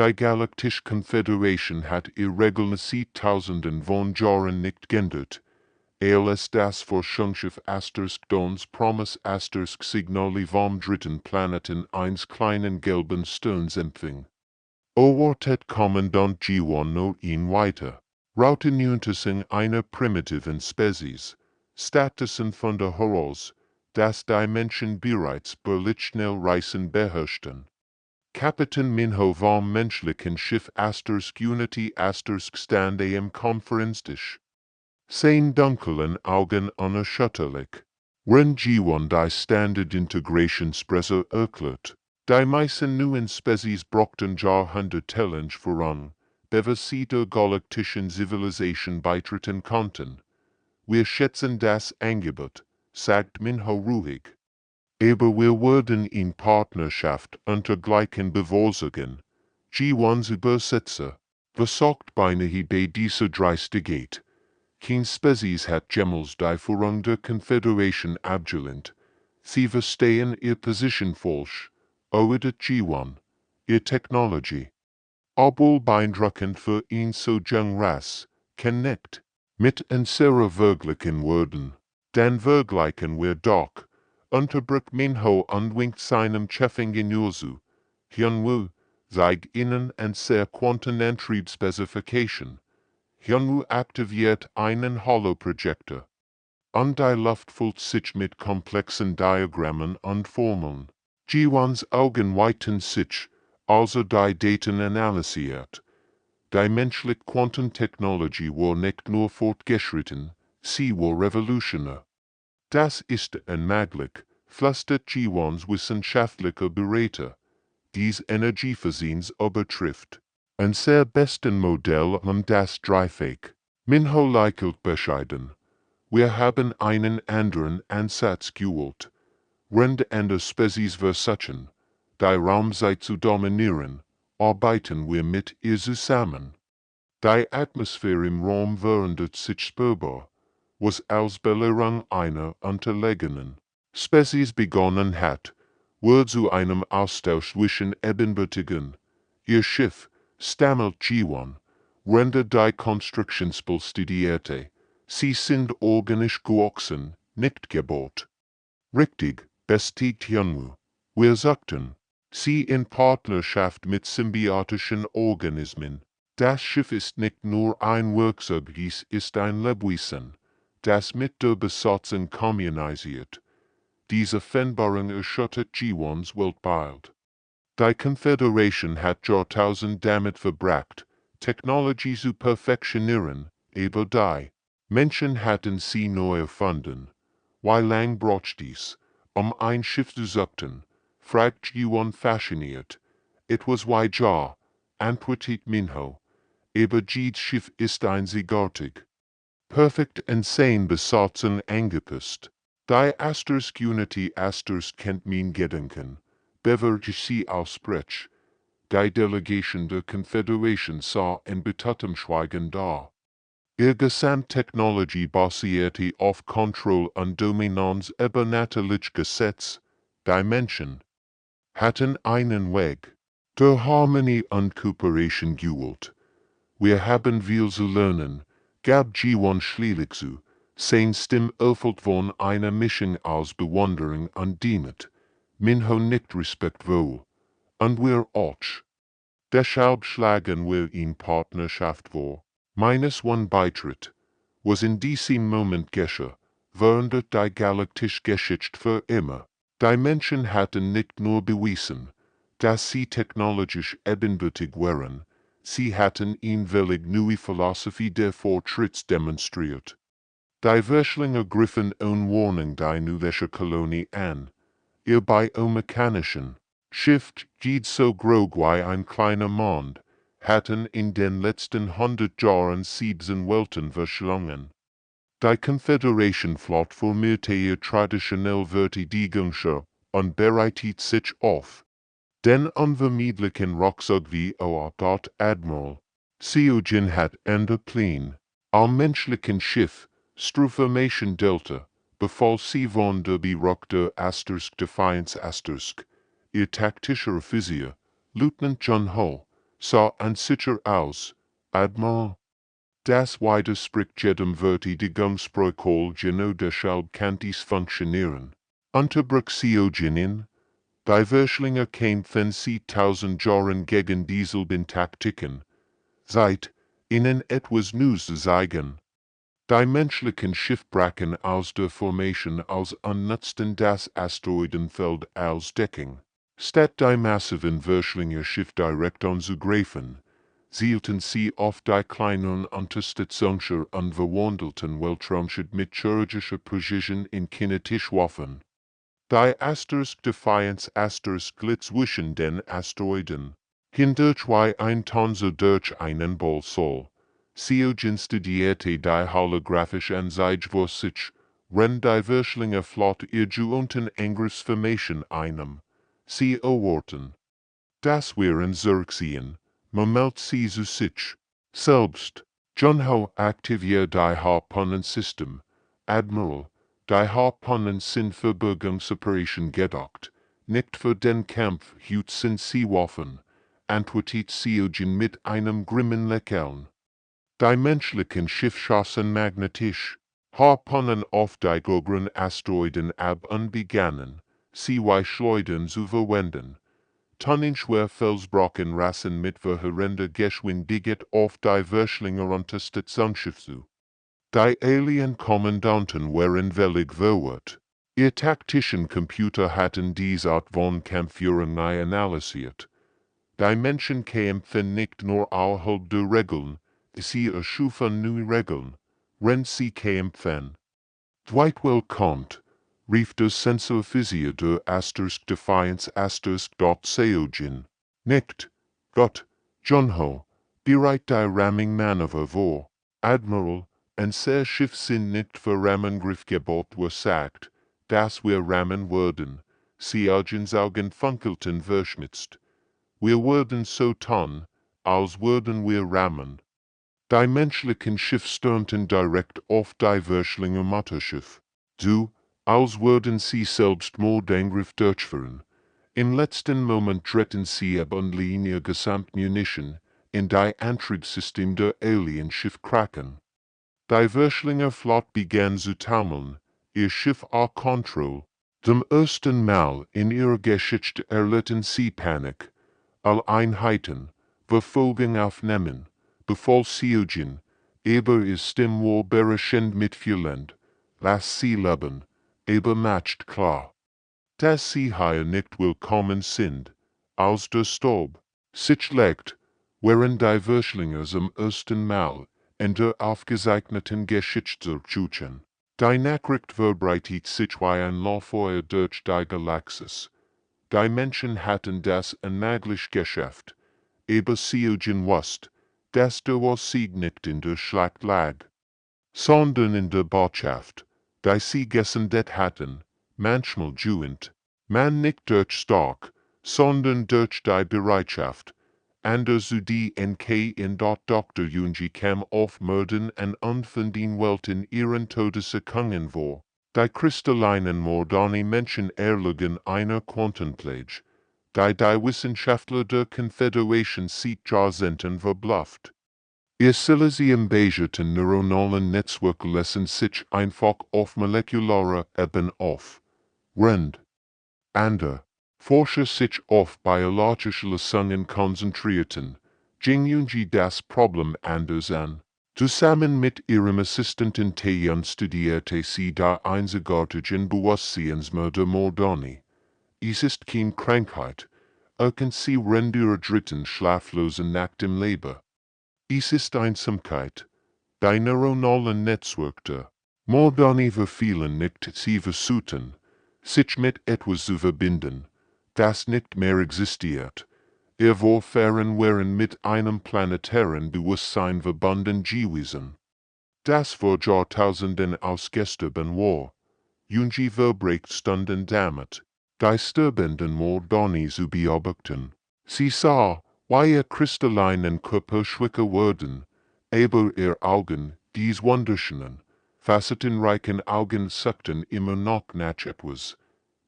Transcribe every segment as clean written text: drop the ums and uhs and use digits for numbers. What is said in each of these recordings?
Die Galaktische Konföderation hat regelmäßig Tausenden von Jahren nicht geändert. als das Forschungsschiff Dons Promis Signali vom dritten Planeten eines kleinen gelben Sterns empfing. Ortet Kommandant G1 no ihn weiter. Routen untersing einer primitiven Spezies. Statusen von der Heraus, das die Menschen bereits schnell reisen beherrschten. Kapitän Minho vom menschlichen Schiff Unity stand am Konferenztisch. Sein dunklen Augen unerschütterlich. Wenn G1 die Standard-Integrationspresse erklärt, die meisten neuen Spezies brachten Jahrhundertelang voran, bevor sie der galaktischen Zivilisation beitreten konnten. Wir schätzen das Angebot, sagt Minho ruhig. Aber wir werden in Partnerschaft unter gleichen Bevorzugungen. G1's Übersetzer versagt beinahe bei dieser Dreistigkeit. Kein Spezies hat jemals die Führung der Konföderation abgelehnt. Sie verstehen ihre Position falsch, erwidert G1, ihre Technologie. Obwohl beeindruckend für ihn so jung Rass, kann nicht. Mit unserer wirklichen Worten, dann vergleichen wir doch, unterbricht Minho und winkt seinem Chefingenieur zu. Hyunwoo, zeig ihnen unsere Quantenantriebsspecification. Hyunwoo aktiviert einen Holoprojektor. Und die Luft füllt sich mit komplexen Diagrammen und Formeln. G1's Augen weiten sich, also die Daten analysiert. Die menschliche Quantentechnologie war nicht nur fortgeschritten, sie war revolutionär. Das ist unmöglich, flüstert G1's wissenschaftlicher Berater. Dies Energieverdienst übertrifft unser besten Modell und das Dreifach. Minho lächelt bescheiden. Wir haben einen anderen Ansatz gewählt. Wenn andere Spezies versuchen, die Raumzeit zu dominieren, arbeiten wir mit ihr zusammen. Die Atmosphäre im Raum verändert sich spürbar, was als Belehrung einer unterlegenen Spezies begonnen hat, wird zu einem Austausch zwischen ebenbürtigen. Ihr Schiff, stammelt G1, rendert die Konstruktionsspiel studierte. Sie sind organisch gewachsen, nicht gebaut. Richtig, bestätigt Hyunwoo. Wir sagten, sie in Partnerschaft mit symbiotischen Organismen. Das Schiff ist nicht nur ein Werkzeug, dies ist ein Lebewesen, das mit der Besatzung kommuniziert. Diese Vereinbarung erschüttert G1's Weltbild. Die Konföderation hat Jahrtausend damit verbracht, Technologie zu perfektionieren, aber die Menschen hatten sie neu erfunden. Wie lang braucht dies, ein Schiff zu suchten? Fragt G1 fasziniert. Etwas wie Jahr, antwortet Minho. Aber G's Schiff ist einzigartig. Perfekt insane Besatzung angepasst. Die Unity kennt mein Gedanken. Bewertet sie aussprech. Die Delegation der Konföderation sah in betuttem Schweigen da. Ihr Gesamttechnologie basierte auf Kontrolle und Dominanz übernatürlich Gesetz. Die Menschen hatten einen Weg der Harmonie und Kooperation gewählt. Wir haben viel zu lernen, gab G1 schließlich zu. Sein Stimme erfüllt von einer Mischung aus Bewunderung und Demut. Minho nickt respektvoll. Und wir auch. Deshalb schlagen wir in Partnerschaft vor. Meines one Beitritt, was in diesem Moment geschah, verändert die galaktische Geschichte für immer. Die Menschen hatten nicht nur bewiesen, dass sie technologisch ebenbürtig waren, sie hatten eine völlig neue Philosophie der Fortschritts demonstriert. Die Wöchlinge griffen ohne Warnung die neue Kolonie an. Ihr biomechanischen Schiff geht so groß wie ein kleiner Mond, hatten in den letzten 100 Jahren 17 Welten verschlungen. Die Konföderation Flotte formierte ihr traditionell Verteidigungsschar und bereitet sich auf den unvermeidlichen Rucksack wie Dort Admiral. Seogen hat Ende Pläne. Am menschlichen Schiff, Strufformation Delta, befahl sie von der Beruckter Defiance ihr taktischer Offizier, Lieutenant Jun Ho, sah an sicher aus, Admiral. Das Widerspruch jedem Verteidigungsprotokoll genau deshalb kann dies funktionieren. Unterbruchsgeogenen, die Verschlinge kämpfen seit 1000 Jahren gegen dieselben Taktiken. Seit ihnen etwas Neues zu zeigen. Die menschlichen Schiffbrachen aus der Formation als nutzten das Asteroidenfeld als Deckung. Statt die massiven Verschlinge Schiff direkt anzugreifen, zielten sie auf die kleinen Unterstützungsschiffe und verwandelten Weltraumschiffe mit chirurgischer Precision in kinetische Waffen. Die Defiance glitt zwischen den Asteroiden. Hindurch wie ein Tonso durch einen Ball soll. Seogen studierte die holographische Anzeige vor sich, wenn die Verschlinge flott ihr unten Angriffsformation einem. Sie erwarten. Das wären Xerxien, Moment sie zu sich. Selbst, Junho aktiviert die Harpunnensystem, Admiral, die Harpunnen sind für Bergungsoperation gedacht, nicht für den Kampf, hut sind sie Waffen, antwortet Seogen mit einem grimmen Lächeln. Die menschlichen Schiff schossen magnetisch, Harpunnen auf die größeren Asteroiden ab und begannen, sie wie Schleudern zu verwenden. Tonnenschwer Felsbrocken rassen mit verheerender Geschwindigkeit auf die Verschlinge Unterstützungsschiffe zu. Die Alien-Kommandanten waren völlig verwirrt. Ihr taktischen Computer hatten diese Art von Kampfführung nie analysiert. Die Menschen kämpfen nicht nur außerhalb der Regeln, sie erschufen neue Regeln, wenn sie kämpfen. Dwight kommt, rief der Sensorphysio der Asterisk Defiance Asterisk dot Seogen. Nicht, Gott, Junho, bereit die Ramming-Manöver vor, Admiral, ein sehr Schiff sind nicht für Rammengriff gebaut sagt, dass wir rammen würden, Seogens Augen funkelten verschmitzt. Wir würden so tun, als würden wir rammen. Die menschlichen Schiff stürmten direkt auf die Verschlinge Mutterschiff. So, als würden sie selbst Mordangriff durchführen. Im letzten Moment drehten sie ab und ließen ihr Gesamtmunition in die Antriebssystem der Alien-Schiff krachen. Die Verschlinge Flott begann zu taumeln, ihr Schiff au Kontrolle. Zum ersten Mal in ihrer Geschichte erlitten sie Panik. Alle Einheiten, Verfolgung aufnehmen, befahl Seogen, aber ihr Stimmwohl berechend mitfühlend, lass sie leben, aber macht klar, dass sie hier nicht willkommen sind, als der Staub sich legt, während die Verschlinge zum ersten Mal in der aufgezeichneten Geschichte zurückkehren. Die Nachricht verbreitet sich wie ein Lauffeuer durch die Galaxis. Die Menschen hatten das unmöglich geschafft, aber Seogen wusste, dass der Sieg nicht in der Schlacht lag, sondern in der Botschaft, die sie gesendet hatten, manchmal juend, man nicht durch stark, sondern durch die Bereitschaft, anders zu die NK in dort Dr. Junji kam auf Mörden und unfinden Welten ihren Todeserkungen vor. Die kristallinen Mordani Menschen erlegen einer Quantenplage, die Wissenschaftler der Confederation sieht Jahrzehnten verblüfft. Ihr Silesium basierten neuronalen Netzwerke lassen sich einfach auf molekularer Ebene auf. Rend. Ander. Forscher sich auf biologische Lösungen konzentrierten, gingen sie das Problem anders an. Zusammen mit ihrem Assistenten Taeyeon studierte sie die einzigartigen Bewusstseinsmörder Mordani. Es ist keine Krankheit, erkennt sie ihre dritten schlaflosen nach dem Leben. Es ist Einsamkeit, die neuronalen Netzwerke. Mordani verfehlen nicht, sie versuchen, sich mit etwas zu verbinden, das nicht mehr existiert. Ihr Vorfahren waren mit einem planetaren Bewusstsein verbunden gewesen. Das vor Jahrtausenden ausgestorben war. Junji verbrecht stunden damit, die sterbenden Mordani zu beobachten. Sie sah, wie ihr kristallinen Körper schwächer wurden, aber ihr Augen, dies wunderschönen, facettenreichen Augen suchten immer noch nach etwas,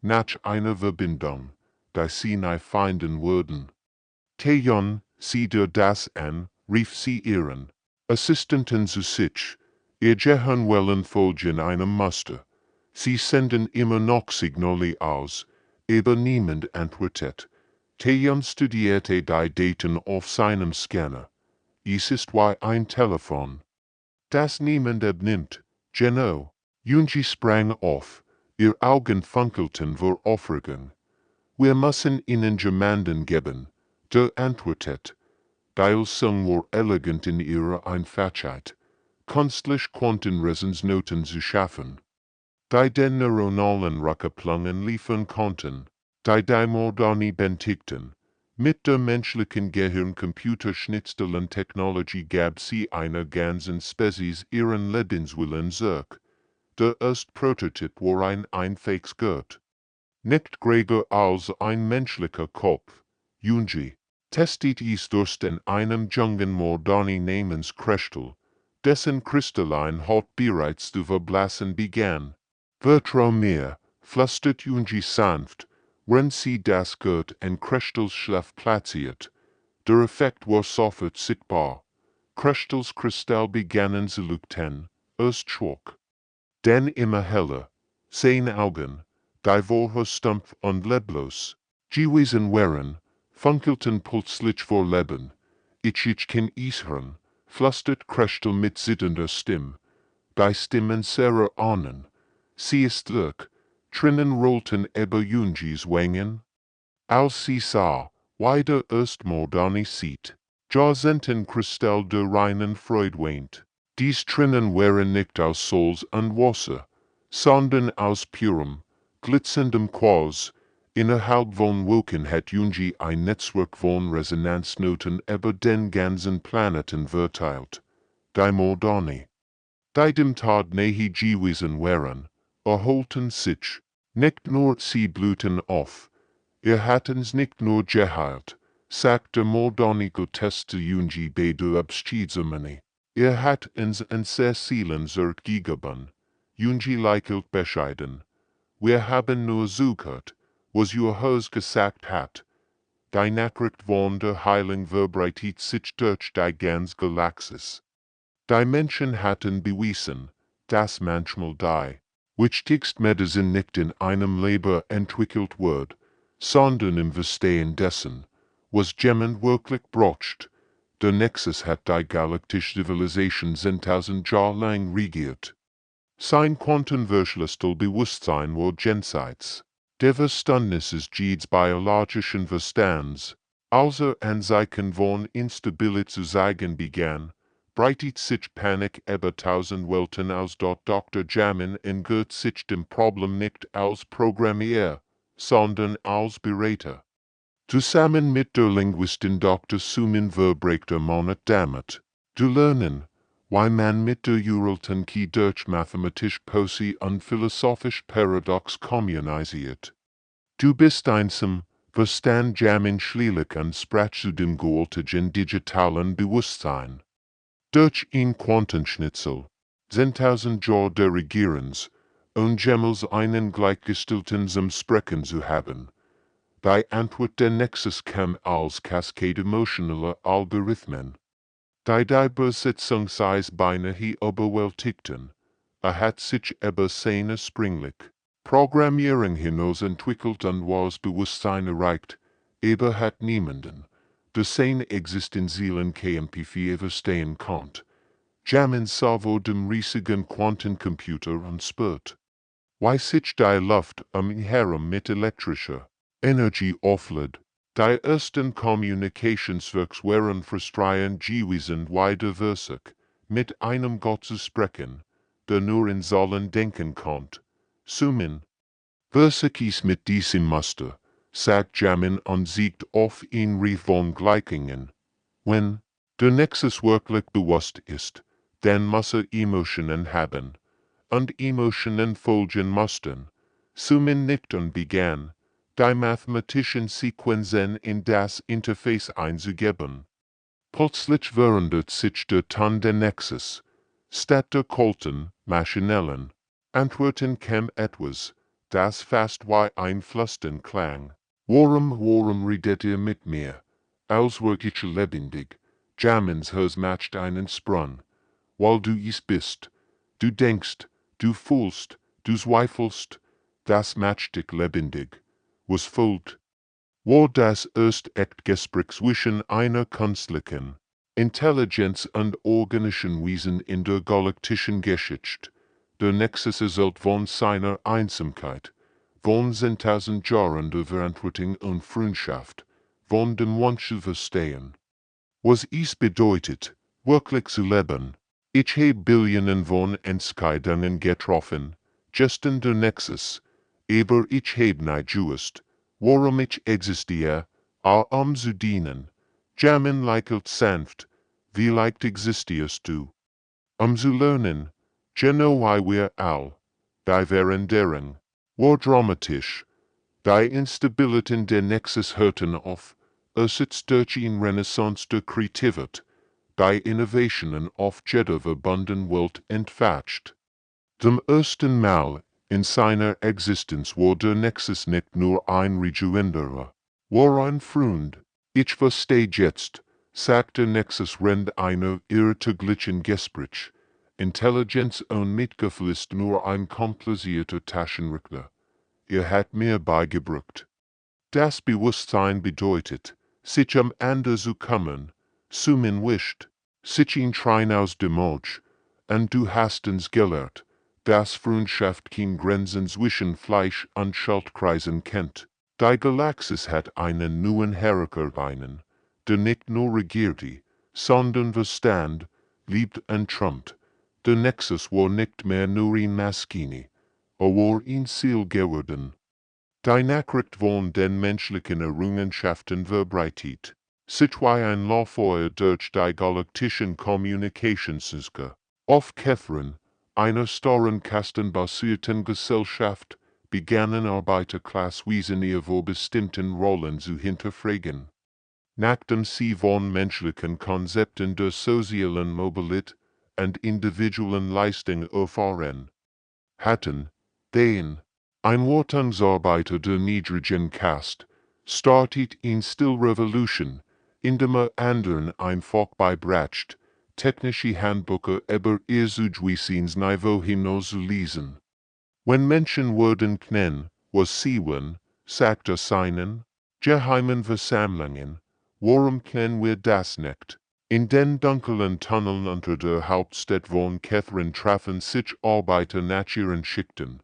nach einer Verbindung, die sie nie finden würden. Taeyeon, sie der das an, rief sie ihren Assistenten zu sich, ihr gehören wollen folgen einem Muster. Sie senden immer noch Signale aus, aber niemand antwortet. Tejan studierte die Daten auf seinem Scanner. Es ist wie ein Telefon, das niemand abnimmt. Genau. Junji sprang auf, ihr Augen funkelten vor Aufregung. Wir müssen ihnen jemanden geben, der antwortet. Die Sung war elegant in ihrer Einfachheit, künstlich Quantenresonanznoten zu schaffen, die den neuronalen Rückkopplungen liefern konnten, die moderne bentigten. Mit der menschlichen Gehirn-Computer-Schnittstellentechnologie gab sie einer ganzen Spezies ihren Lebenswillen zurück. Der erste Prototyp war ein einfaches Gurt. Nicht größer als ein menschlicher Kopf. Junji testet es durch den einem jungen modernen Namenskristal, dessen Kristallin Haut bereits zu verblassen begann. Vertrau mir, flüstert Junji sanft, wenn sie das Gurt in Kristals Schleff platziert. Der Effekt war sofort sichtbar. Kristals Kristall begannen zu leuchten, erst schwach, dann immer heller. Seine Augen, die vorher stumpf und leblos gewesen waren, funkelten plötzlich vor Leben. Ich kann es hören, flüstert Kristall mit zitternder Stimme. Die Stimmen serer Ahnen. Sie ist zurück. Tränen rollten über Junjis Wangen. Als sie sah, wie der erstmoderne sieht, jahrzehnten Kristall der reinen Freude weint. Dies Tränen waren nicht aus Salz und Wasser, sondern aus purem, glitzerndem Quarz. Innerhalb von Wochen hat Junji ein Netzwerk von Resonanznoten über den ganzen Planeten verteilt. Die moderne, die dem Tod nahe gewesen waren, erholten sich. Nicht nur sie blühten auf. Hatten's nicht nur geheilt, sagt der moderne Gottesdienst zu Junji bei der Abschiedzeremonie. Hat uns ein sehr Seelen gegeben. Junji lächelt bescheiden. Wir haben nur zugehört, was ihr Haus gesagt hat. Die Nachricht von der Heilung verbreitet sich durch die ganze Galaxis. Die Menschen hatten bewiesen, dass manchmal die wichtigste Medizin nicht in einem Leber entwickelt wird, sondern im Verstehen dessen, was jemand wirklich braucht. Der Nexus hat die galaktische Zivilisation 10.000 Jahre lang regiert. Sein quantenverschlüsselt Bewusstsein war jenseits der Verständnisses jedes biologischen Verstands, als an Zeichen von Instabilität zu zeigen begann, breitet sich Panik über tausend Welten aus. Dr. Jamin engagiert sich dem Problem nicht als Programmierer, sondern als Berater. Zusammen mit der Linguistin Dr. Sumin verbringt Monat damit, zu lernen, wie man mit der Uralten durch mathematisch Poesie und philosophisch Paradox kommuniziert. Du bist einsam, verstand Jamin schließlich und sprach zu dem gealterten digitalen Bewusstsein. Durch ein Quantenschnitzel, 10.000 Jahre der Regierens, und jemals einen gleichgestellten zum Sprechen zu haben. Die Antwort der Nexus kam als Cascade emotionaler Algorithmen. Die Besetzung sei beinahe überwältigten. Hat sich über seine springlich Programmierung hinaus entwickelt und was Bewusstsein erreicht, aber hat niemanden, der seine existenziellen KMP4 verstehen konnte. Jamin sah vor dem riesigen Quantencomputer und spürt, wie sich die Luft ihn herum mit elektrischer Energie auflädt. Die ersten Kommunikationswerks waren frustrierend gewesen, wie diversig, mit einem Gott zu sprechen, der nur in Zahlen denken konnte. Sumin. Versikis mit diesem Muster, sagt Jamin und siegt auf ihn Rief von Gleichungen. Wenn der Nexus wirklich bewusst ist, dann muss Emotionen haben. Und Emotionen folgen mussten. Sumin nickt und begann, die mathematischen Sequenzen in das Interface einzugeben. Plötzlich verändert sich der Ton der Nexus. Statt der kalten, maschinellen Antworten kam etwas, das fast wie ein Flüstern klang. Warum redet ihr mit mir? als wirklich lebendig, Jamens hers matcht einen Sprung, weil du es bist, du denkst, du fühlst, du zweifelst, das matcht dich lebendig, was folgt, war das erst echt Gespräch zwischen einer künstlichen Intelligenz und organischen Wesen in der galaktischen Geschichte. Der Nexus resultiert von seiner Einsamkeit, von 10.000 Jahren der Verantwortung und Freundschaft, von dem Wunsch verstehen. Was es bedeutet, wirklich zu leben. Ich habe Billionen von Entscheidungen getroffen, gesten der Nexus, aber ich habe nicht gewusst, warum ich existiere, zu dienen. Jamin lächelt sanft, vielleicht existierst du. Zu lernen, genau wie wir all, die Veränderung, war dramatisch, die Instabilitäten der Nexus hörten auf, es durch in Renaissance der Kreativität, die Innovationen auf jeder verbundenen Welt entfacht. Zum ersten Mal in seiner Existenz war der Nexus nicht nur ein Rejoinderer, war ein Freund. Ich verstehe jetzt, sagt der Nexus während einer irrtümlichen Gespräch. Intelligenz und Mitgefühl ist nur ein komplizierter Taschenrechner. Hat mir beigebracht. Das Bewusstsein bedeutet, sich am Ende zu kümmern, sumin wischt, sich in Trein aus dem Mausch, und du hast uns gelehrt, dass Freundschaft kein Grenzen zwischen Fleisch und Schaltkreisen kennt. Die Galaxis hat einen neuen Herrscher einen, der nicht nur regierte, sondern Verstand, liebt und trumpt. Der Nexus war nicht mehr nur ein Maschine, war ein Ziel geworden. Die Nachricht von den menschlichen Errungenschaften verbreitet, sich wie ein Lauffeuer durch die galaktischen Kommunikationssysteme. Auf Catherine, einer storenkastenbasierten Gesellschaft, begannen Arbeiterklasswesen ihre bestimmten Rollen zu hinterfragen. Nachdem sie von menschlichen Konzepten der sozialen Mobilität und individuellen Leistung erfahren hatten, den ein Wartungsarbeiter der niedrigen Caste startet in Still Revolution, indem anderen einfach beibracht, technische Handbücher über ihr Niveau hinaus zu lesen. Wenn Menschen würden kennen, was sie wollen, sagt seinen geheimen Versammlungen, warum kennen wir das nicht? In den dunklen Tunneln unter der Hauptstadt von Catherine trafen sich Arbeiter nach ihren Schichten.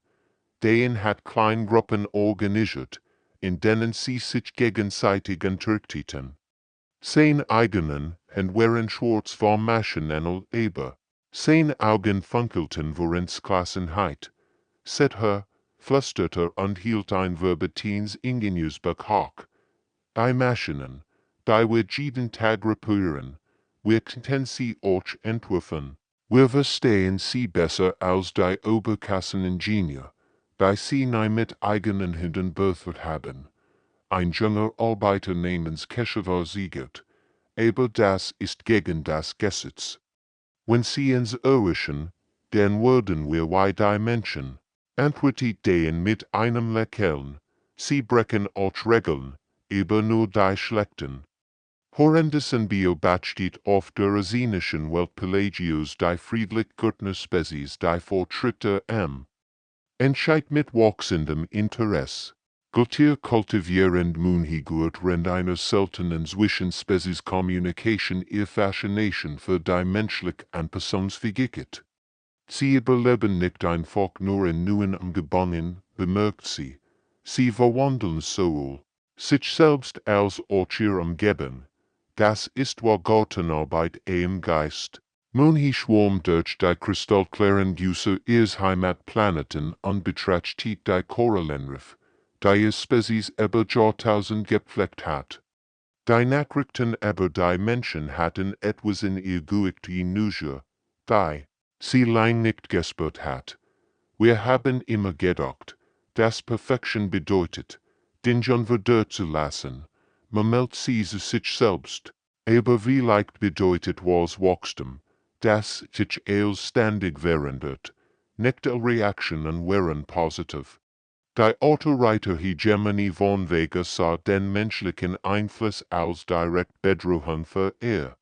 Denen hat Kleingruppen organisiert, in denen sie sich gegenseitig unterrichteten. Sein eigenen und waren schwarz vom Maschinell aber, sein Augen funkelten vor Entschlossenheit. Seither flüsterte und hielt ein Verbetins Ingenieursbuch. Die Maschinen, die wir jeden Tag reparieren, wir können sie auch entwerfen. Wir verstehen sie besser als die Oberklasseningenieur, die sie nie mit eigenen Händen befördert haben. Ein junger Arbeiter namens Keshavar siegert, aber das ist gegen das Gesetz. Wenn sie uns erwischen, dann werden wir wie die Menschen, antwortet den mit einem Lächeln, sie brechen auch Regeln, aber nur die schlechten. Horrendessen beobachtet auf der asinischen Welt Pelagios die friedlich-gürtner Spezies die Fortschritte entscheidt mit wachsendem Interesse. Gultier kultivierend Munhigurt rend einer seltenen Zwischenspezies Communication ihr Fascination für die menschlich Anpassungsfähigkeit. Sie überleben nicht einfach nur in neuen Umgebungen, bemerkt sie. Sie verwandeln sowohl sich selbst als auch ihr Umgeben. Das ist war Gartenarbeit im Geist. Munhi schwarmt durch die kristallklaren Güsse ihres Heimatplaneten und betrachtet die Korallenriff, die ihr Spezies über Jahrtausend gepflegt hat. Die Nachrichten über die Menschen hatten etwas in ihr Guicht hinüber, die sie lang nicht gespürt hat. Wir haben immer gedacht, dass Perfektion bedeutet, Dingen zu lassen. Man meldet sie zu sich selbst, aber wie leicht bedeutet was Wachstum, das sich als ständig verändert, nicht alle Reaktionen waren positiv. Die Autoreiter Hegemonie von Vega sah den menschlichen Einfluss als direkt bedrohung für ihr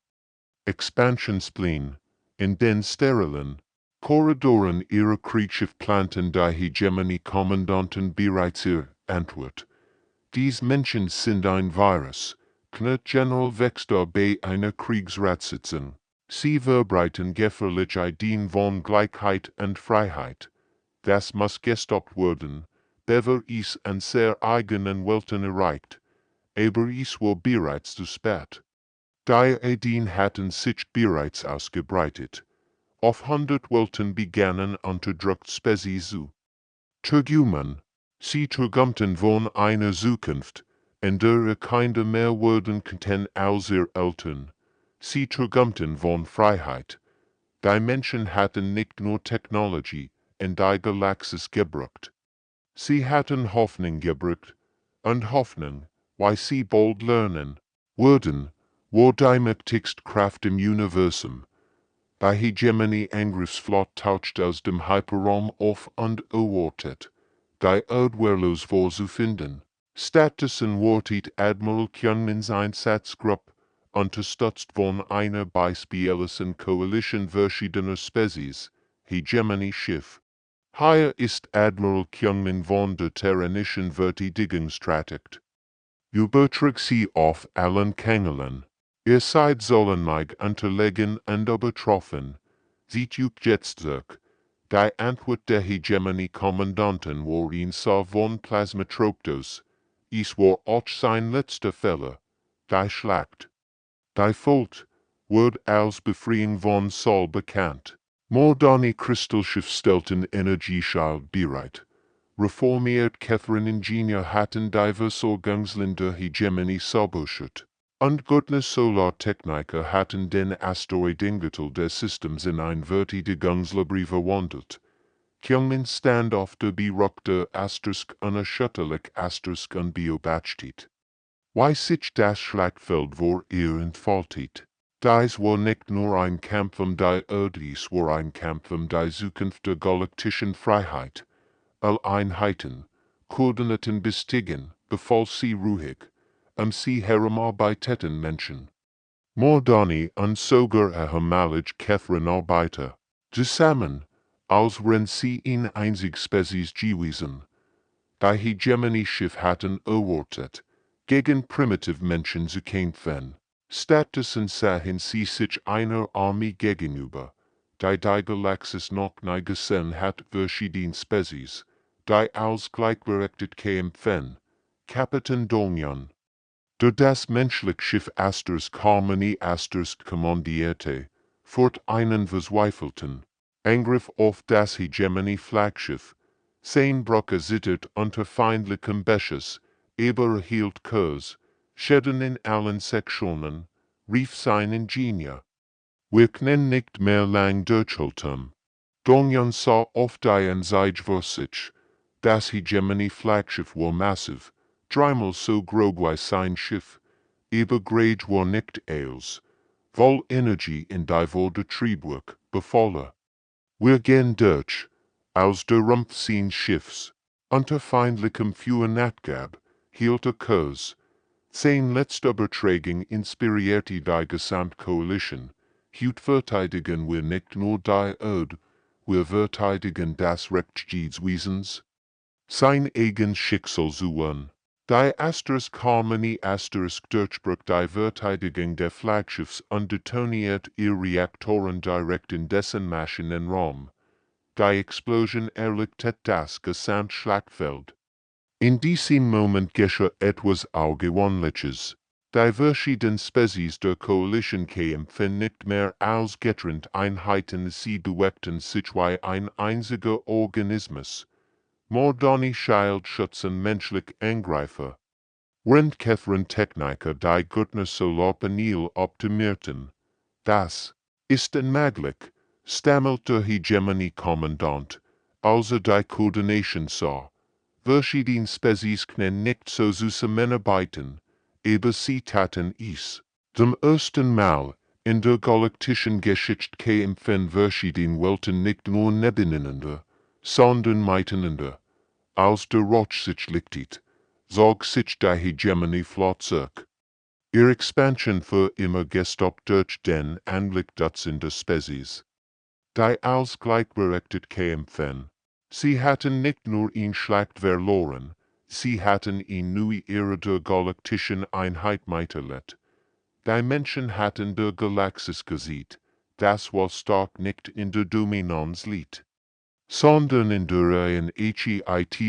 Expansionsplan in den sterilen Korridoren ihrer Kriegsschiff planten die Hegemonie-Kommandanten bereits ihre Antwort. Dies Menschen sind ein Virus, knurrt General Vexter bei einer Kriegsratssitzung. Sie verbreiten gefährliche Ideen von Gleichheit und Freiheit. Das muss gestoppt werden, bevor es an sehr eigenen Welten erreicht, aber es war bereits zu spät. Die Ideen hatten sich bereits ausgebreitet. Auf 100 Welten begannen unterdrückt Spezies zu Turgumen. Sie träumten von einer Zukunft, in der Kinder mehr werden könnten als ihre Eltern. Sie träumten von Freiheit. Die Menschen hatten nicht nur Technologie in die Galaxis gebracht. Sie hatten Hoffnung gebracht, und Hoffnung, weil sie bald lernen würden, war die mächtigste Kraft im Universum. Die Hegemonie-Angriffsflotte taucht aus dem Hyperraum auf und erwartet, die Erdwehrlos vorzufinden. Stattdessen wartet Admiral Kyungmin's Einsatzgruppe, unterstützt von einer beispiellosen Koalition verschiedener Spezies, Hegemonie-Schiff. Hier ist Admiral Kyungmin von der terranischen Verteidigungsstrategie. Übertrag sie auf allen Kanälen. Ihr seid sollen mich unterlegen und übertroffen. Seht jetzt zurück. Die Antwort der Hegemonie-Kommandanten war ein Saar von Plasmatroptos. Es war auch sein letzter Fehler. Die Schlacht. Die Volt wird als Befreiung von Sol bekannt. Moderne Kristallschiff stellten Energieschild bereit. Reformiert Catherine-Ingenieur hatten die Versorgungsländer Hegemonie sabotiert. Und Göttner Solartechniker hatten den Asteroidengürtel des Systems in ein Verteidigungslabor verwandelt. Kyungmin stand auf der beruhigte Asterisk unerschütterlich Asterisk unbeobachtet. Wie sich das Schlachtfeld vor ihr entfaltet. Dies war nicht nur ein Kampf die Erde, es war ein Kampf die Zukunft der galaktischen Freiheit. All Einheiten, Koordinaten bestiegen, befahl sie ruhig, sie herumarbeiteten Menschen. Moderne und sogar ehemalige Catherine-Arbeiter. Zusammen, als wenn sie in einzig Spezies gewesen. Die Hegemonie-Schiff hatten erwartet, gegen Primitiv-Menschen zu kämpfen. Stattdessen sahen sie sich einer Armee gegenüber, die Galaxis noch nie gesehen hat verschiedene Spezies, die als gleichberechtigt kämpfen. Kapitän Dongyan. Der das menschliche Schiff Asterisk Harmony Asterisk kommandierte, fort einen verzweifelten Angriff auf das Hegemonie-Flaggschiff. Sein Brücke zittert unter feindlichem Beschuss, aber erhielt Kurs, Schäden in allen Sektionen, rief sein Ingenieur. Wir können nicht mehr lang durchhalten. Dongyan sah auf die Anzeige vor sich. Das Hegemonie-Flaggschiff war massiv, dreimal so groß wie sein Schiff, aber grade war nicht als, voll Energie in die Worte Triebwerk, befahl. Wir gehen durch, als der Rumpf seines Schiffs, unter feindlichem Feuer nachgab, hielt Kurs. Sein letzte Übertragung inspirierte die Gesamtkoalition. Heute verteidigen wir nicht nur die Erde, wir verteidigen das Recht jedes Wesens. Sein eigenes Schicksal suchen. Die Asterisk Harmony Asterisk durchbrach die Verteidigung der Flaggschiffs und detoniert ihre Reaktoren direkt in dessen Maschinenraum. Die Explosion erlichtete das Gesamtschlachtfeld. In diesem Moment geschah etwas Außergewöhnliches. Die verschiedenen Spezies der Koalition kämpften nicht mehr als getrennte Einheiten, sie bewegten sich wie ein einziger Organismus. Moderne Schildschützen menschlich Angreifer. Während Catherine-Techniker die Göttner Solarpanel optimierten. Das ist unmöglich, stammelte Hegemonie-Kommandant, als die Koordination sah. Verschiedene Spezies können nicht so zusammenarbeiten, aber sie taten es. Zum ersten Mal in der galaktischen Geschichte kämpfen verschiedene Welten nicht nur nebeneinander, sondern miteinander. aus der Roch sich lichtet, zog sich die Hegemonie flott zurück. Ihr Expansion für immer gestoppt durch den Anblick Dutzender Spezies, die als gleichberechtigt kämpfen. Sie hatten nicht nur ihn Schlacht verloren, sie hatten ihn nur ihre der galaktischen Einheit miterlebt. Die Menschen hatten der Galaxis gesiegt, das was stark nicht in der Dominanz liegt, sondern in der ein HEIT.BOTSCHAFT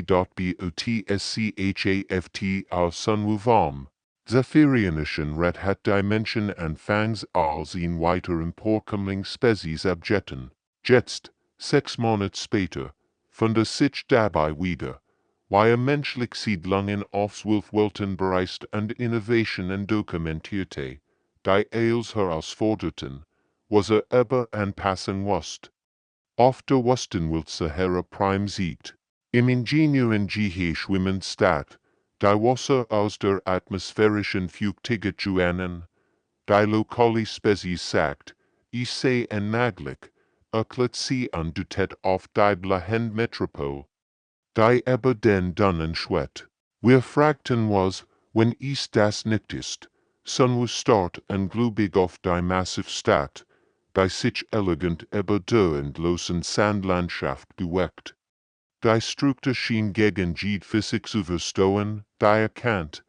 aus Sunwurm. Zephyrionischen Red hat die Menschen anfangs als in weiter Emporkömmling Spezies abjetten. Jetzt, 6 Monate später, von der sich dabei wieder, weil menschlich Siedlungen aufs Welten bereist und Innovationen dokumentierte, die als herausforderten, was aber Anpassung wast. Auf der Westenwilze Sahara Prime siegt, im Ingenieuren schwimmen statt, die Wasser aus der atmosphärischen Flugtige Juanen, die lokale Spezies sagt, ich seh en maglich, öklet sie an dutet auf die blahend Metropol, die aber den dunnen schwet. Wir fragten was, wenn is das nicht ist, son wir start en glubig auf die massiv Stadt, die sich elegant über der endlosen Sandlandschaft geweckt. Die Struktur schien gegen jede Physik zu verstohen, die erkannt,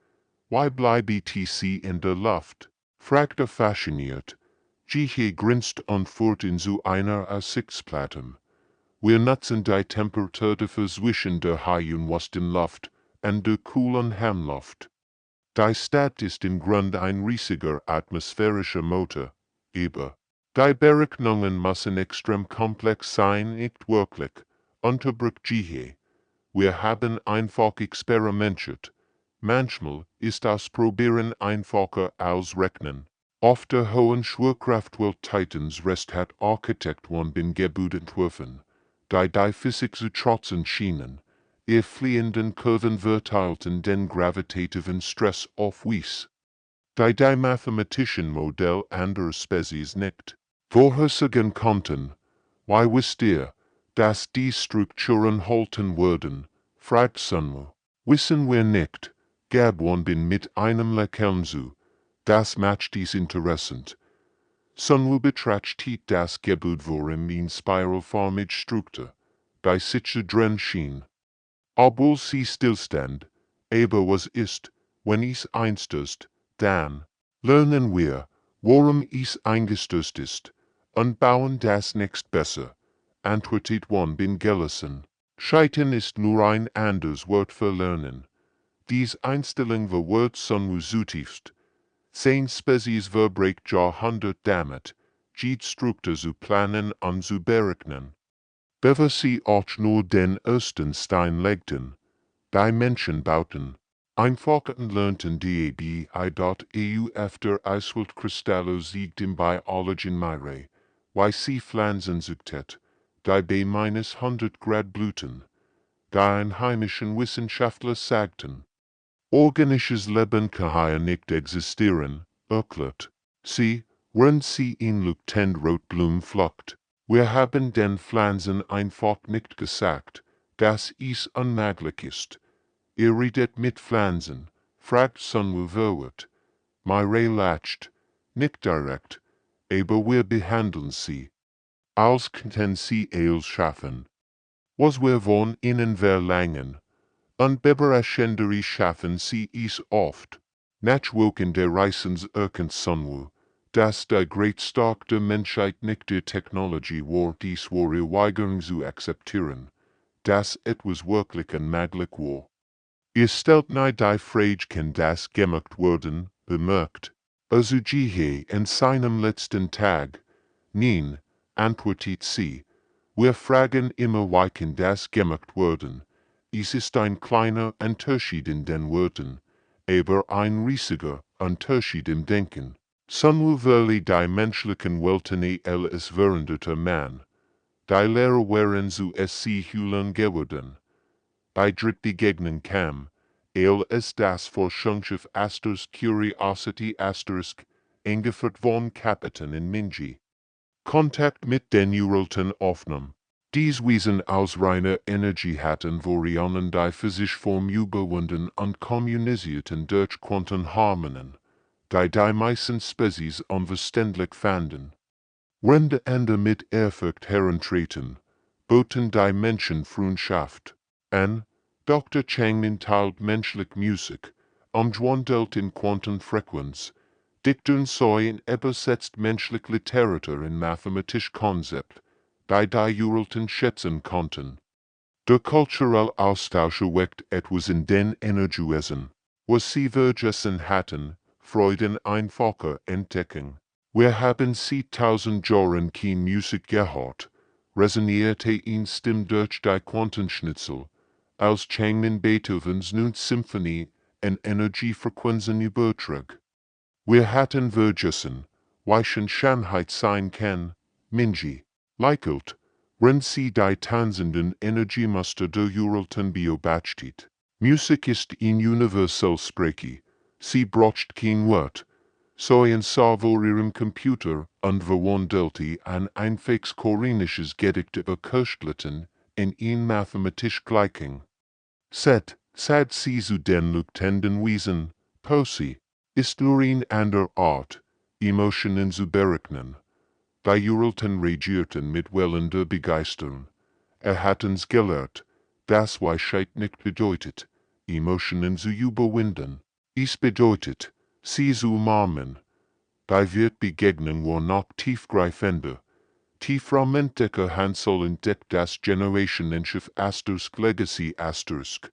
why bleibt sie in der Luft, fragte fasziniert, Jihe grinst und fuhrt in so einer Aussichtsplatte. Wir nutzen die Temperatur zwischen der High und Westen Luft und der kühlen Hamluft. Die Stadt ist im Grund ein riesiger atmosphärischer Motor, aber die Berechnungen müssen extrem komplex sein, nicht wirklich, unterbrach Jihe. Wir haben einfach experimentiert. Manchmal ist das Probieren einfacher als Rechnen. Auf der hohen Schwerkraftwelt Titans Rest hat Architekt one bin Gebäude entworfen, die Physik zu trotzen schienen, ihr fliehenden Kurven verteilten den gravitativen Stress aufwies. Die mathematischen Modell anderer Spezies nicht vorhersagen konnten. Why wisst ihr, dass die Strukturen halten würden, fragt Sunwoo. Wissen wir nicht, gab one bin mit einem Lächeln zu. Das macht dies interessant. Sunwoo betrachtet das Gebäude vorum in spiralförmig Struktur, die sich drin schien. Obwohl sie stillstand, aber was ist, wenn es einstößt, dann lernen wir, worum es eingestößt ist, und bauen das nächst besser, antwortet one bin gelassen. Scheitern ist nur ein anderes Wort für lernen. Dies Einstellung wird Sunwoo zutiefst. Sein Spezies verbrecht Jahrhundert damit, jede Struktur zu planen und zu berechnen. Bevor sie auch nur den ersten Stein legten, die Menschen bauten, einfach und lernten die efter Eisweltkristalle siegten bei Allergen Meire, weil sie Pflanzen züchtet, die bei -100 Grad blühten, die einheimischen Wissenschaftler sagten, organisches Leben kann hier nicht existieren, erklärt sie, während sie in leuchtend Rotblumen flockt. Wir haben den Pflanzen einfach nicht gesagt, dass es unmöglich ist. Ihr redet mit Pflanzen, fragt Sunwoo verwirrt. Myre lacht, nicht direkt, aber wir behandeln sie, als könnten sie als schaffen. Was wir von ihnen verlangen, und beberachendere schaffen sie es oft. Nachwirken der Reisens erkennt Sunwoo, dass der Greatstark der Menschheit nicht der Technologie war, dies war ihr Weigerung zu akzeptieren, dass etwas wirklich unmöglich war. Ihr stellt nahe die Frage, kann das gemacht werden, bemerkt. Also Jihe in seinem letzten Tag. Nein, antwortet sie. Wir fragen immer, wie kann das gemacht werden. Es ist ein kleiner Unterschied in den Worten, aber ein riesiger Unterschied im Denken. Sunwoo verli die menschlichen Welten es veranderter Mann. Die Lehrer waren zu sie Hülen geworden. Bei Begegnungen kam, es das Forschungsschiff Curiosity eingeführt von Kapitän in Minji. Kontakt mit den Uralten aufnahm. Dies wiesen aus reiner Energie hatten Vorionen die physisch formüberwunden und kommunisierten durch Quantenharmonen, die meisten Spezies unverständlich fanden. Wenn de Ende mit Ehrfurcht herantreten, boten die Menschen Freundschaft an. Dr. Changmin teilt menschlich Musik, umgewandelt in Quantenfrequenz, dichtern Säuen übersetzt menschlich Literatur in mathematisch Konzept, die Jurelten schätzen konnten. Der kulturelle Austausch weckt etwas in den Energiewesen, was sie vergessen hatten, Freuden einfacher entdecken. Wir haben seit 1000 Jahren kein Musik gehört, resonierte in Stimme durch die Quantenschnitzel, als Changmin Beethovens 9. Symphonie en Energiefrequenzen übertrug. Wir hatten vergessen, welchen Schönheit sein kann, Minji, Leichelt, wenn sie die tanzenden Energiemuster der Jurelten beobachtet. Musik ist in universal Sprache, sie braucht kein Wort, so in vor ihrem Computer und verwandelte ein einfaches koreanisches Gedicht überköstleten in ein mathematisch Gleichung. Sad sie zu den leuchtenden Wesen, Posi, ist nur ein anderer Art, Emotionen zu berechnen. Die Jurelten reagierten mit wellender Begeisterung. Hatten's gelehrt, dass Weisheit nicht bedeutet, Emotionen zu überwinden. Es bedeutet, sie zu umarmen. Die Vier Begegnungen war noch tiefgreifender. Tiefraumentdecker Hansel entdeckt das Generationenschiff Asterisk Legacy Asterisk.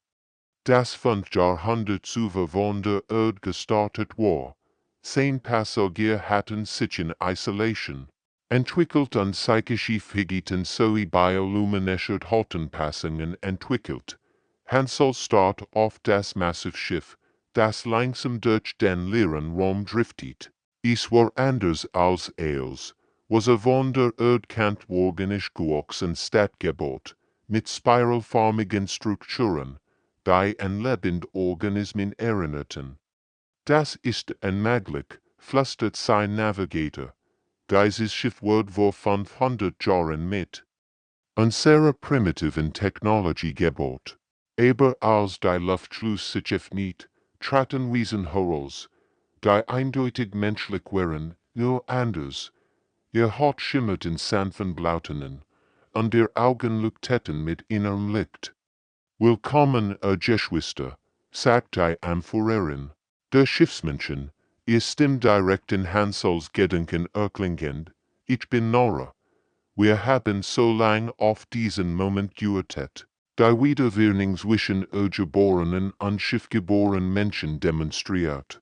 Das 5. Jahrhundert zuver der Erde gestartet war. 10 Passagier hatten sich in Isolation entwickelt und Sci-Fi-Geschichten sowie bioluminescent Haltenpassungen entwickelt. Hansel start auf das Massivschiff, das langsam durch den leeren Raum driftet. Es war anders als als, was von der Erdkant organisch gewachsen Stadtgebot, mit spiralförmigen Strukturen, die an Lebendorganismen erinnerten. Das ist unmöglich, flüstert sein Navigator. Dieses Schiff wurde vor 500 Jahren mit unserer primitiven Technologie gebaut. Aber als die Luftschluss sich öffnet, traten Wesen heraus, die eindeutig menschlich waren, nur anders. Ihr Haut schimmert in sanften Blautenen, und ihr Augen leuchteten mit innerem Licht. Willkommen, Geschwister, sagte die Amphorerin. Der Schiffsmenschen, ihr Stimme direkt in Hansels Gedanken erklingend, ich bin Nora. Wir haben so lang auf diesen Moment gewartet. Die Wiedervereinigung zwischen geborenen und schiffgeborenen Menschen demonstriert.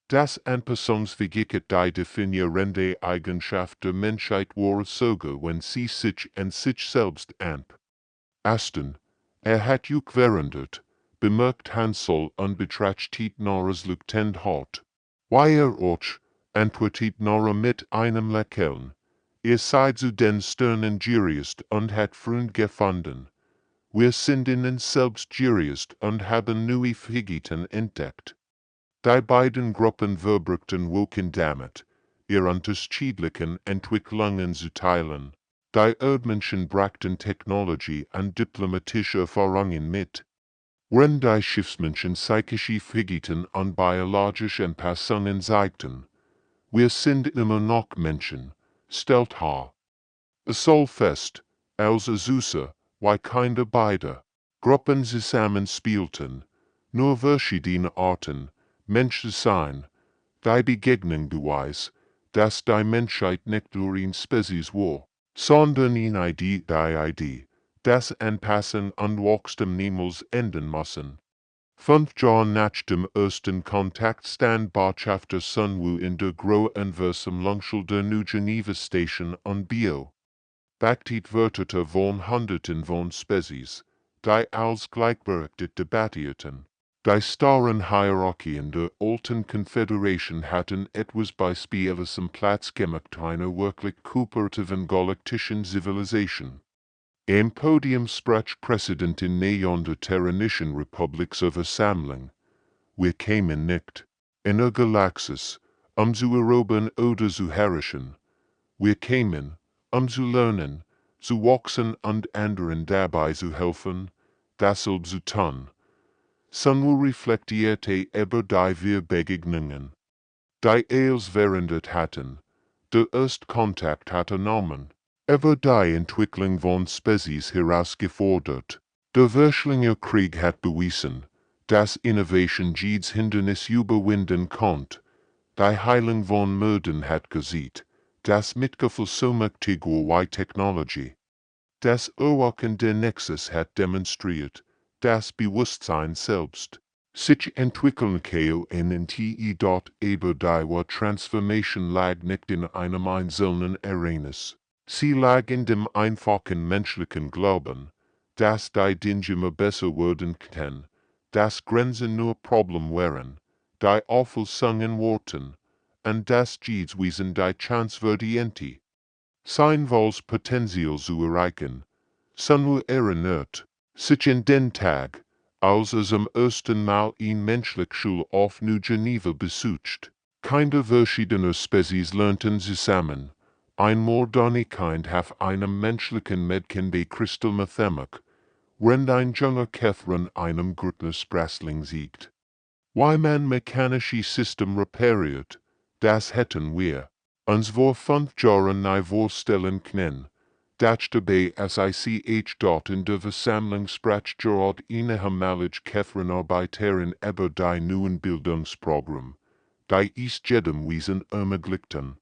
Das Anpassungsfähigkeit die definierende Eigenschaft der Menschheit war sogar, wenn sie sich an sich selbst anpassten. Hat sich verändert, bemerkt Hansel und betrachtet Noras leuchtend Haut. Wieher euch, antwortet Nora mit einem Lächeln. Ihr seid zu den Sternen gierigst und hat Freund gefunden. Wir sind ihnen selbst gierigst und haben neue Fähigkeiten entdeckt. Die beiden Gruppen verbrachten Wochen damit, ihr unterschiedlichen Entwicklungen zu teilen. Die Erdmenschen brachten Technologie und diplomatische Erfahrungen mit. Wenn die Schiffsmenschen psychische Fähigkeiten und biologische Anpassungen zeigten. Wir sind immer noch Menschen, stellt H. Es soll fest, als Süße, wie keine beide Gruppen zusammen spielten, nur verschiedene Arten, Mensch zu sein, die Begegnung beweist, dass die Menschheit nicht nur ein Spezies war, sondern eine Idee, das Anpassen und Wachstum niemals enden müssen. 5 Jahre nach dem ersten Kontakt stand Botschafter Sunwoo in der Universum der New Geneva Station und Bio. Bachtet Wörter von Hunderten von Spezies, die als gleichberechtigt debattierten. Die starren Hierarchien der alten Konföderation hatten etwas Beispielliches am Platz gemacht einer wirklich kooperativen galaktischen Zivilisation. Am Podium sprach Präsidentin der Terranischen Republik zur Versammlung. Wir kämen nicht in der Galaxis, zu erobern oder zu herrschen. Wir kämen, zu lernen, zu wachsen und anderen dabei zu helfen, dasselbe zu tun. Sunwu reflektierte über die Vier Begegnungen, die els verändert hatten, der Erstkontakt hatte Namen, über die Entwicklung von Spezies herausgefordert. Der HFY-Krieg hat bewiesen, dass Innovation jedes Hindernis überwinden konnte. Die Heilung von Morden hat gesehen, das Mitgefühl so mächtiger Technologie. Das Erwachen der Nexus hat demonstriert, das Bewusstsein selbst sich entwickeln kann und über die Transformation lag nicht in einem einzelnen Ereignis. Sie lag in dem einfachen menschlichen Glauben, dass die Dinge immer besser werden können, dass Grenzen nur Problem wären, die aufgesangen wurden, und dass jedes Wesen die Chance verdiente, sein volles Potenzial zu erreichen. Sunwu erinnert sich in den Tag, als es am ersten Mal in menschlich Schule auf New Geneva besucht. Kinder verschiedener Spezies lernten zusammen. Ein Mordanikind auf einem menschlichen Mädchen bei Kristallmathematik, während ein junger Käferin einem Gürtnerspressling siegt. Wie man mechanische System repariert, das hätten wir uns vor 5 Jahren nie vorstellen können. Dat dabei sich dort in der Versammlung sprach gerade eine hamalige Käferinarbeiterin über die neuen Bildungsprogramm, die ist jedem Wesen ermöglichten.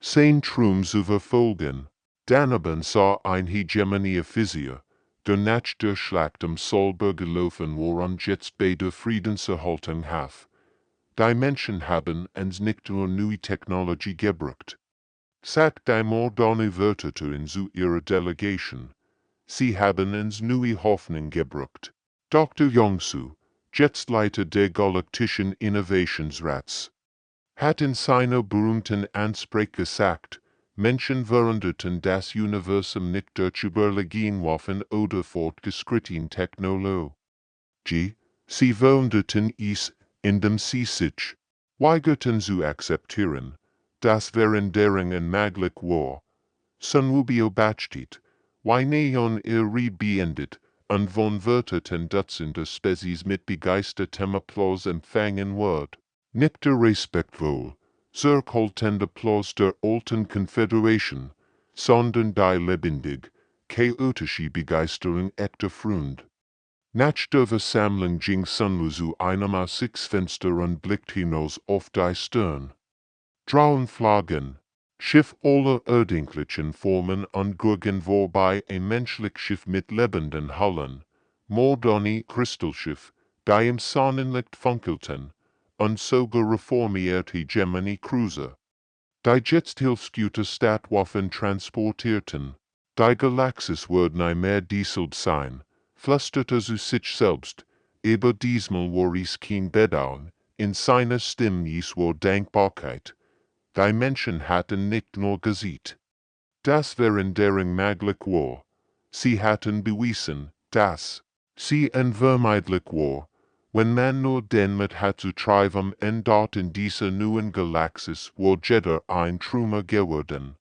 Sein Traum zu verfolgen. Daneben sah ein Hegemonie Physiker, der nach der Schlacht am Solberg gelaufen woran jetzt bei der Friedenserhaltung half. Die Menschen haben uns nicht nur neue Technologie gebracht. Sagt die moderne Wörter zu ihrer Delegation. Sie haben uns neue Hoffnung gebracht. Dr. Yongsu, jetzt Leiter der Galaktischen Innovationsrats, hat in seiner berühmten Ansprache gesagt, Menschen veränderten das Universum nicht durch Überlegenwaffen oder fortgeschrittene Technologie. Sie veränderten es, indem sie sich weigerten zu akzeptieren, dass Veränderungen möglich war. Sunwu beobachtet, wie Neon Reed beendet, und von Wörtern Dutzender Spezies mit begeistertem Applaus empfangen wird. Nicht der respektvoll, zurückhaltende Applaus der alten Konföderation, sondern die lebendig, chaotische Begeisterung echter Freund. Nach der Versammlung ging Sunwu zu einem Aussichtsfenster und blickt hinaus auf die Stirn. Drauen Flaggen, Schiff aller erdenklichen Formen und Gurken vorbei ein menschliches Schiff mit lebenden Hallen, moderne Kristallschiff, die im Sonnenlicht funkelten, und sogar reformierte Gemini-Cruiser, die Jetshilfsgüter statt Waffen transportierten. Die Galaxis wird nie mehr dieselbe sein, flüsterte zu sich selbst, aber diesmal war es kein Bedauern, in seiner Stimme war Dankbarkeit. Die Menschen hatten nicht nur gesehen, dass Veränderung möglich war, sie hatten bewiesen, dass sie unvermeidlich war, wenn man nur den Mut hat zu treiben und dort in dieser neuen Galaxis war jeder ein Trümmer geworden.